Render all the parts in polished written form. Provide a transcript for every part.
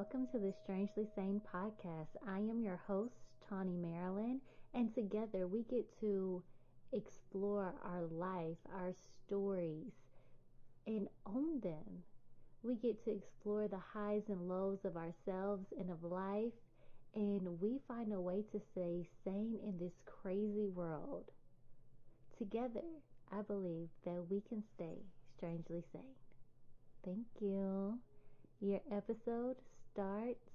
welcome to the Strangely Sane podcast. I am your host, Tawny Marilyn, and together we get to explore our life, our stories, and own them. We get to explore the highs and lows of ourselves and of life, and we find a way to stay sane in this crazy world. Together, I believe that we can stay strangely sane. Thank you. Your episode starts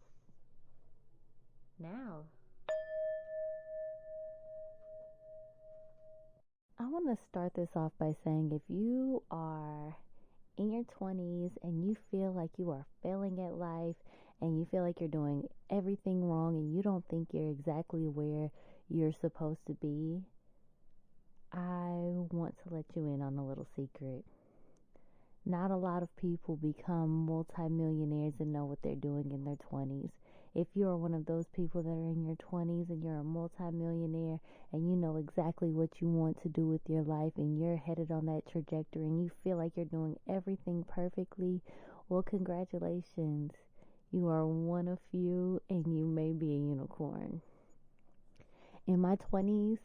now. I want to start this off by saying if you are in your 20s and you feel like you are failing at life and you feel like you're doing everything wrong and you don't think you're exactly where you're supposed to be, I want to let you in on a little secret. Not a lot of people become multimillionaires and know what they're doing in their 20s. If you're one of those people that are in your 20s and you're a multimillionaire and you know exactly what you want to do with your life and you're headed on that trajectory and you feel like you're doing everything perfectly, well, congratulations. You are one of few and you may be a unicorn. In my 20s,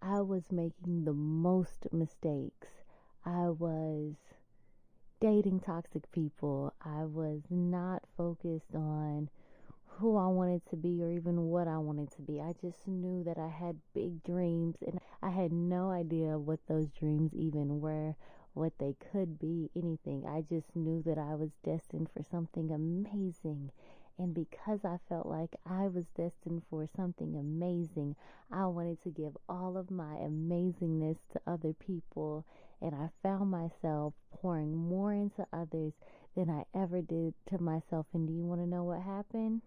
I was making the most mistakes. I was dating toxic people. I was not focused on who I wanted to be or even what I wanted to be. I just knew that I had big dreams and I had no idea what those dreams even were, what they could be, anything. I just knew that I was destined for something amazing. And because I felt like I was destined for something amazing, I wanted to give all of my amazingness to other people. And I found myself pouring more into others than I ever did to myself. And do you want to know what happened?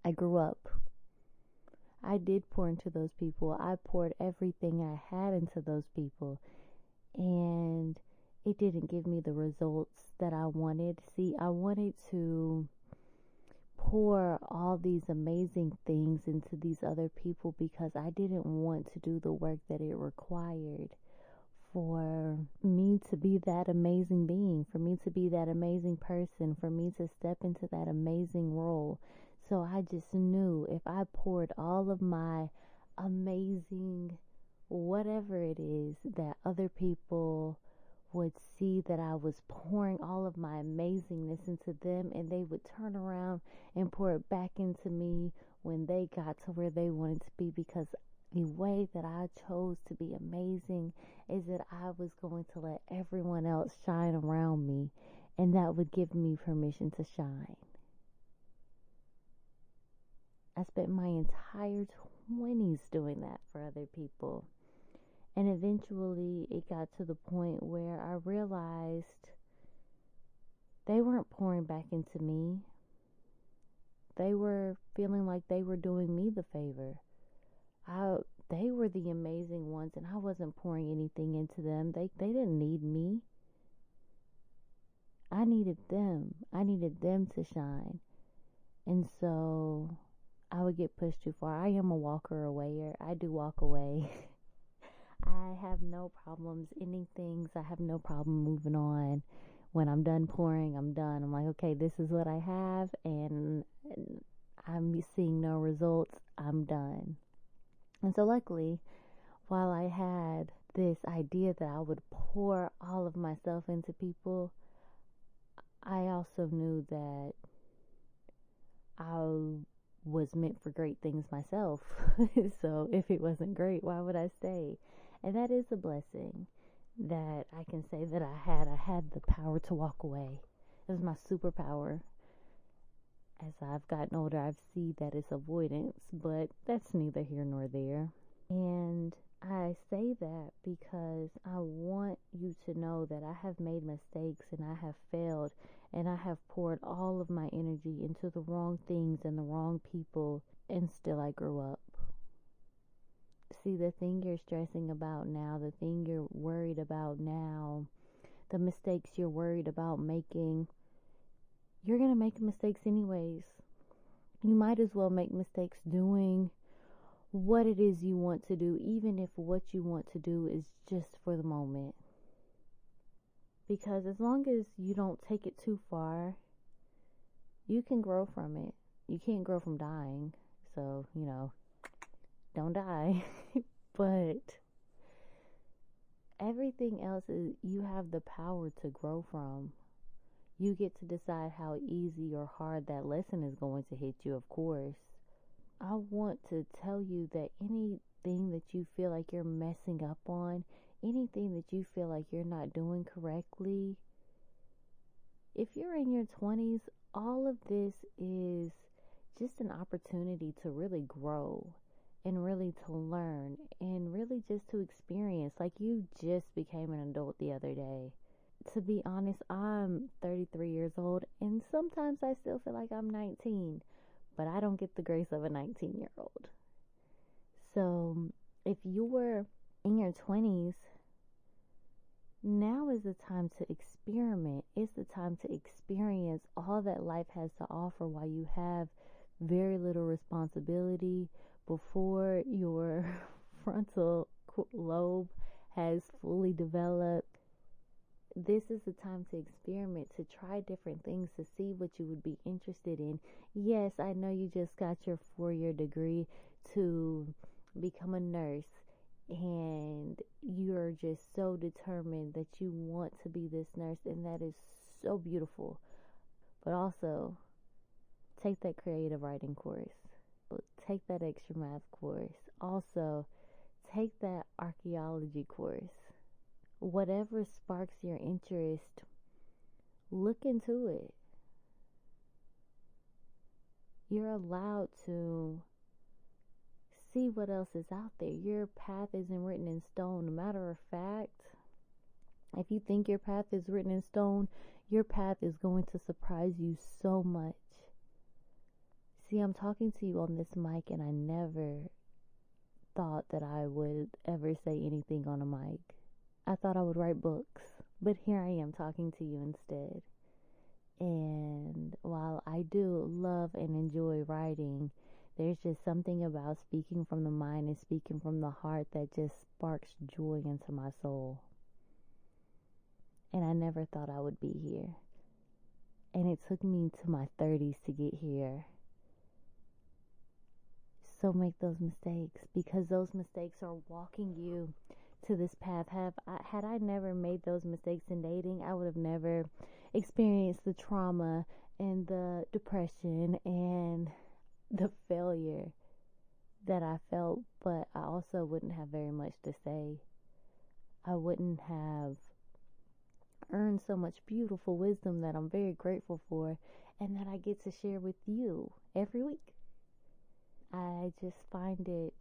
I grew up. I did pour into those people. I poured everything I had into those people. And it didn't give me the results that I wanted. See, I wanted to pour all these amazing things into these other people because I didn't want to do the work that it required for me to be that amazing being, for me to be that amazing person, for me to step into that amazing role. So I just knew if I poured all of my amazing whatever it is, that other people would see that I was pouring all of my amazingness into them, and they would turn around and pour it back into me when they got to where they wanted to be, because the way that I chose to be amazing is that I was going to let everyone else shine around me, and that would give me permission to shine. I spent my entire 20s doing that for other people. And eventually it got to the point where I realized they weren't pouring back into me. They were feeling like they were doing me the favor. They were the amazing ones and I wasn't pouring anything into them. They didn't need me. I needed them. I needed them to shine. And so I would get pushed too far. I am a walker awayer. I do walk away. I have no problems ending things. I have no problem moving on. When I'm done pouring, I'm done. I'm like, okay, this is what I have, and I'm seeing no results. I'm done. And so luckily, while I had this idea that I would pour all of myself into people, I also knew that I was meant for great things myself. So if it wasn't great, why would I stay? And that is a blessing that I can say that I had. I had the power to walk away. It was my superpower. As I've gotten older, I see that it's avoidance, but that's neither here nor there. And I say that because I want you to know that I have made mistakes and I have failed and I have poured all of my energy into the wrong things and the wrong people, and still I grew up. See, the thing you're stressing about now, the thing you're worried about now, the mistakes you're worried about making, you're going to make mistakes anyways. You might as well make mistakes doing what it is you want to do, even if what you want to do is just for the moment. Because as long as you don't take it too far, You can grow from it. You can't grow from dying. So, don't die. But everything else is you have the power to grow from. You get to decide how easy or hard that lesson is going to hit you, of course. I want to tell you that anything that you feel like you're messing up on, anything that you feel like you're not doing correctly, if you're in your 20s, all of this is just an opportunity to really grow and really to learn and really just to experience. Like you just became an adult the other day. To be honest, I'm 33 years old and sometimes I still feel like I'm 19, but I don't get the grace of a 19-year-old. So if you were in your 20s, now is the time to experiment. It's the time to experience all that life has to offer while you have very little responsibility, before your frontal lobe has fully developed. This is the time to experiment, to try different things, to see what you would be interested in. Yes, I know you just got your 4-year degree to become a nurse, and you're just so determined that you want to be this nurse, and that is so beautiful. But also, take that creative writing course. Take that extra math course. Also, take that archaeology course. Whatever sparks your interest, look into it. You're allowed to see what else is out there. Your path isn't written in stone. Matter of fact, if you think your path is written in stone, your path is going to surprise you so much. See, I'm talking to you on this mic, and I never thought that I would ever say anything on a mic. I thought I would write books, but here I am talking to you instead. And while I do love and enjoy writing, there's just something about speaking from the mind and speaking from the heart that just sparks joy into my soul. And I never thought I would be here. And it took me to my 30s to get here. So make those mistakes, because those mistakes are walking you to this path. Had I never made those mistakes in dating, I would have never experienced the trauma and the depression and the failure that I felt. But I also wouldn't have very much to say. I wouldn't have earned so much beautiful wisdom that I'm very grateful for, and that I get to share with you every week. I just find it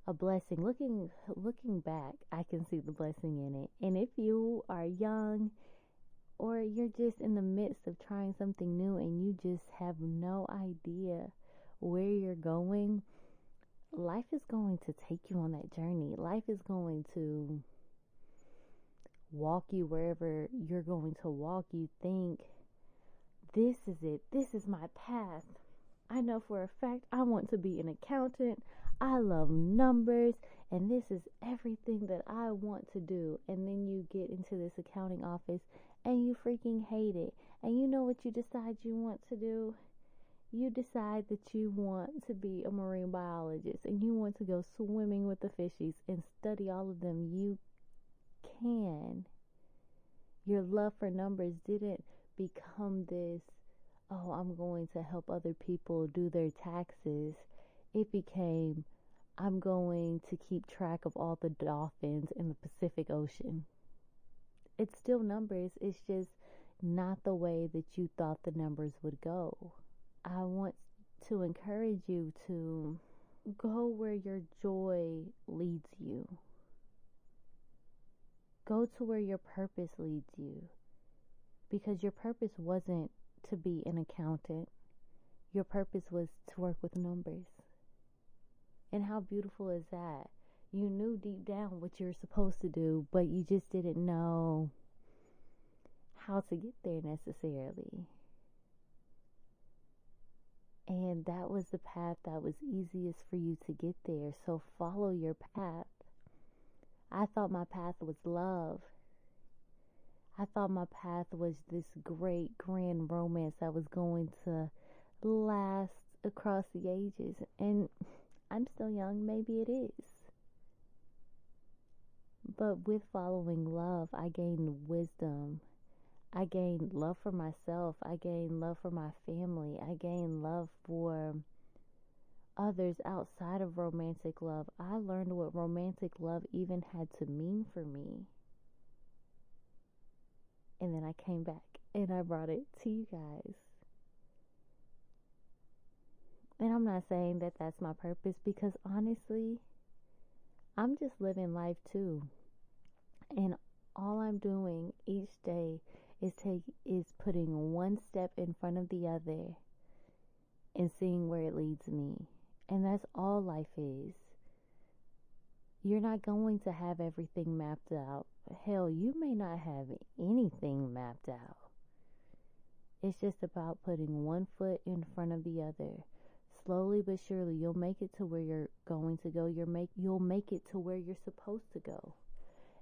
a blessing. Looking back, I can see the blessing in it. And if you are young, or you're just in the midst of trying something new and you just have no idea where you're going, life is going to take you on that journey. Life is going to walk you wherever you're going to walk. You think, this is it. This is my path. I know for a fact I want to be an accountant. I love numbers, and this is everything that I want to do. And then you get into this accounting office and you freaking hate it. And you know what you decide you want to do? You decide that you want to be a marine biologist and you want to go swimming with the fishies and study all of them you can. Your love for numbers didn't become this, oh, I'm going to help other people do their taxes. It became, I'm going to keep track of all the dolphins in the Pacific Ocean. It's still numbers. It's just not the way that you thought the numbers would go. I want to encourage you to go where your joy leads you. Go to where your purpose leads you. Because your purpose wasn't to be an accountant. Your purpose was to work with numbers. And how beautiful is that? You knew deep down what you were supposed to do, but you just didn't know how to get there necessarily. And that was the path that was easiest for you to get there. So follow your path. I thought my path was love. I thought my path was this great grand romance that was going to last across the ages. And I'm still young, maybe it is. But with following love, I gained wisdom. I gained love for myself. I gained love for my family. I gained love for others outside of romantic love. I learned what romantic love even had to mean for me. And then I came back and I brought it to you guys. And I'm not saying that that's my purpose, because honestly, I'm just living life too. And all I'm doing each day is putting one step in front of the other and seeing where it leads me. And that's all life is. You're not going to have everything mapped out. Hell, you may not have anything mapped out. It's just about putting one foot in front of the other. Slowly but surely, you'll make it to where you're going to go. You'll make it to where you're supposed to go.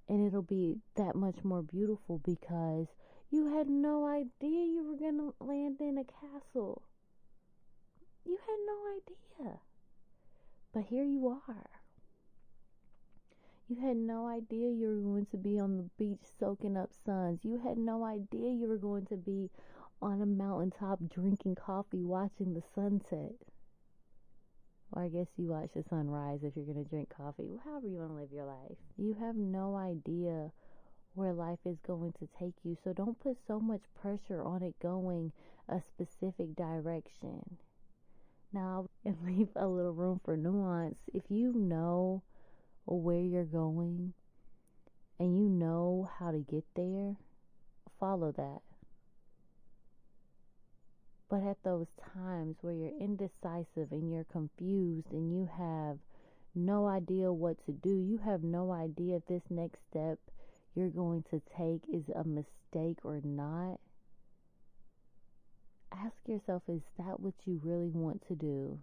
And it'll be that much more beautiful, because you had no idea you were going to land in a castle. You had no idea. But here you are. You had no idea you were going to be on the beach soaking up suns. You had no idea you were going to be on a mountaintop drinking coffee, watching the sunset. Or I guess you watch the sunrise if you're going to drink coffee. However you want to live your life. You have no idea where life is going to take you. So don't put so much pressure on it going a specific direction. Now, and leave a little room for nuance. If you know where you're going and you know how to get there, follow that. But at those times where you're indecisive and you're confused and you have no idea what to do, you have no idea if this next step you're going to take is a mistake or not, ask yourself, is that what you really want to do?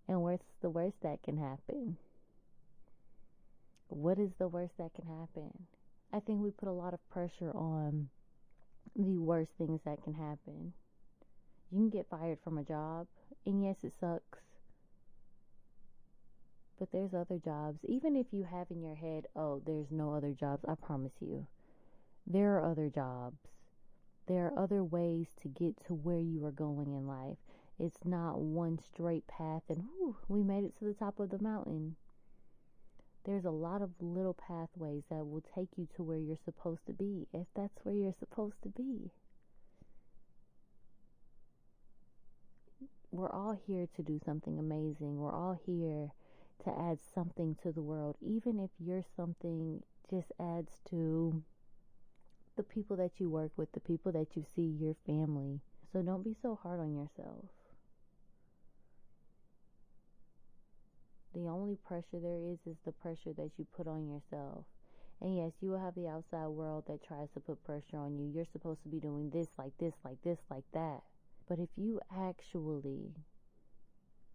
And what's the worst that can happen? What is the worst that can happen? I think we put a lot of pressure on the worst things that can happen. You can get fired from a job, and yes, it sucks. But there's other jobs. Even if you have in your head, oh, there's no other jobs, I promise you, there are other jobs. There are other ways to get to where you are going in life. It's not one straight path and we made it to the top of the mountain. There's a lot of little pathways that will take you to where you're supposed to be, if that's where you're supposed to be. We're all here to do something amazing. We're all here to add something to the world. Even if your something just adds to the people that you work with, the people that you see, your family. So don't be so hard on yourself. The only pressure there is the pressure that you put on yourself. And yes, you will have the outside world that tries to put pressure on you. You're supposed to be doing this, like this, like this, like that. But if you actually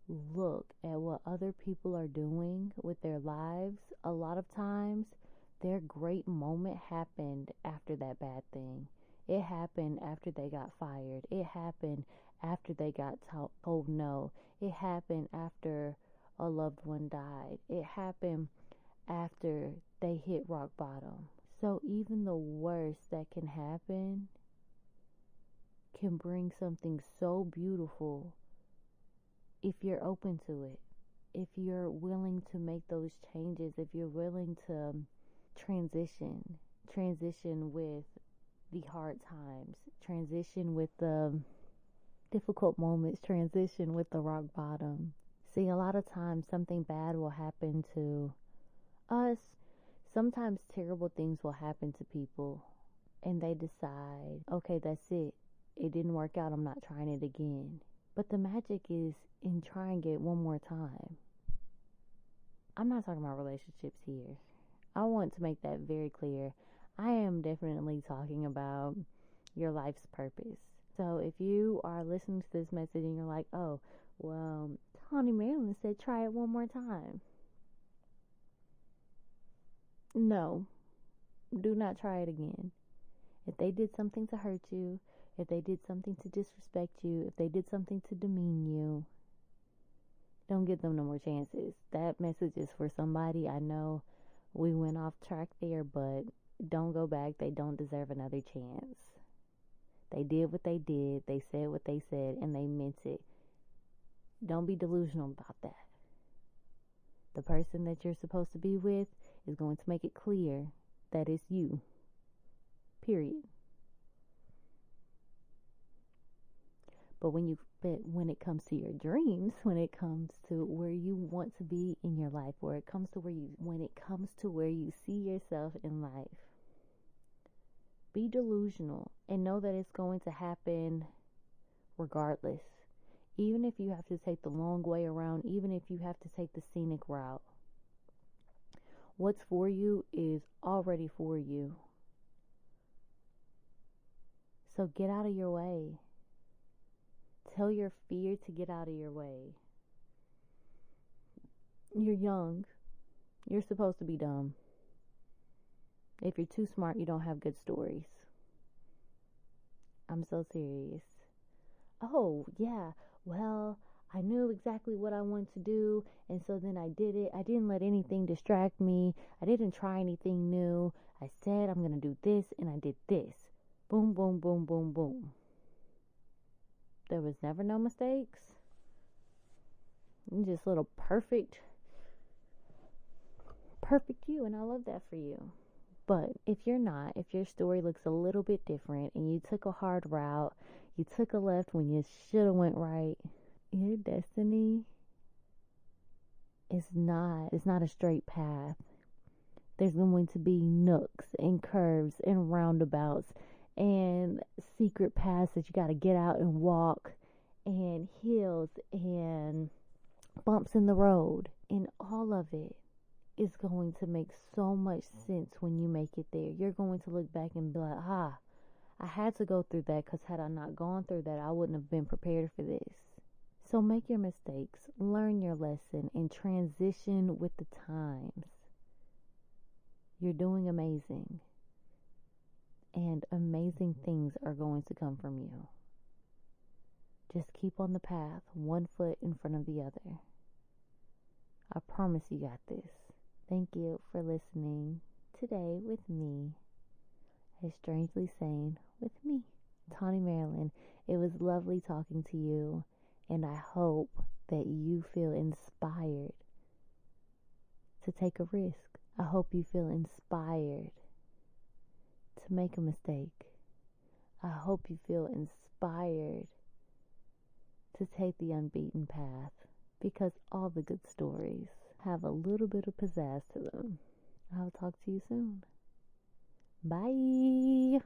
look at what other people are doing with their lives, a lot of times their great moment happened after that bad thing. It happened after they got fired. It happened after they got told no. It happened after a loved one died. It happened after they hit rock bottom. So even the worst that can happen can bring something so beautiful if you're open to it. If you're willing to make those changes, if you're willing to transition with the hard times, transition with the difficult moments, transition with the rock bottom. See, a lot of times something bad will happen to us. Sometimes terrible things will happen to people and they decide, okay, that's it. It didn't work out. I'm not trying it again. But the magic is in trying it one more time. I'm not talking about relationships here. I want to make that very clear. I am definitely talking about your life's purpose. So if you are listening to this message and you're like, oh, well, Tony Marilyn said try it one more time. No, do not try it again. If they did something to hurt you, if they did something to disrespect you, if they did something to demean you, don't give them no more chances. That message is for somebody. I know we went off track there, but don't go back. They don't deserve another chance. They did what they did. They said what they said, and they meant it. Don't be delusional about that. The person that you're supposed to be with is going to make it clear that it's you. Period. But when it comes to your dreams, when it comes to where you want to be in your life, when it comes to where you see yourself in life, be delusional and know that it's going to happen regardless. Even if you have to take the long way around, even if you have to take the scenic route, what's for you is already for you. So get out of your way. Tell your fear to get out of your way. You're young. You're supposed to be dumb. If you're too smart, you don't have good stories. I'm so serious. Oh, yeah. Well, I knew exactly what I wanted to do, and so then I did it. I didn't let anything distract me. I didn't try anything new. I said I'm going to do this, and I did this. Boom, boom, boom, boom, boom. There was never no mistakes. Just little perfect you, and I love that for you. But if you're not, if your story looks a little bit different and you took a hard route, you took a left when you should have went right, your destiny is not a straight path. There's going to be nooks and curves and roundabouts and secret paths that you got to get out and walk, and hills and bumps in the road, and all of it is going to make so much sense when you make it there. You're going to look back and be like, I had to go through that, because had I not gone through that, I wouldn't have been prepared for this. So make your mistakes, learn your lesson, and transition with the times. You're doing amazing. And amazing things are going to come from you. Just keep on the path, one foot in front of the other. I promise you got this. Thank you for listening today with me, as Strangely Sane with me, Tawny Marilyn. It was lovely talking to you, and I hope that you feel inspired to take a risk. I hope you feel inspired to make a mistake. I hope you feel inspired to take the unbeaten path, because all the good stories have a little bit of pizzazz to them. I'll talk to you soon. Bye.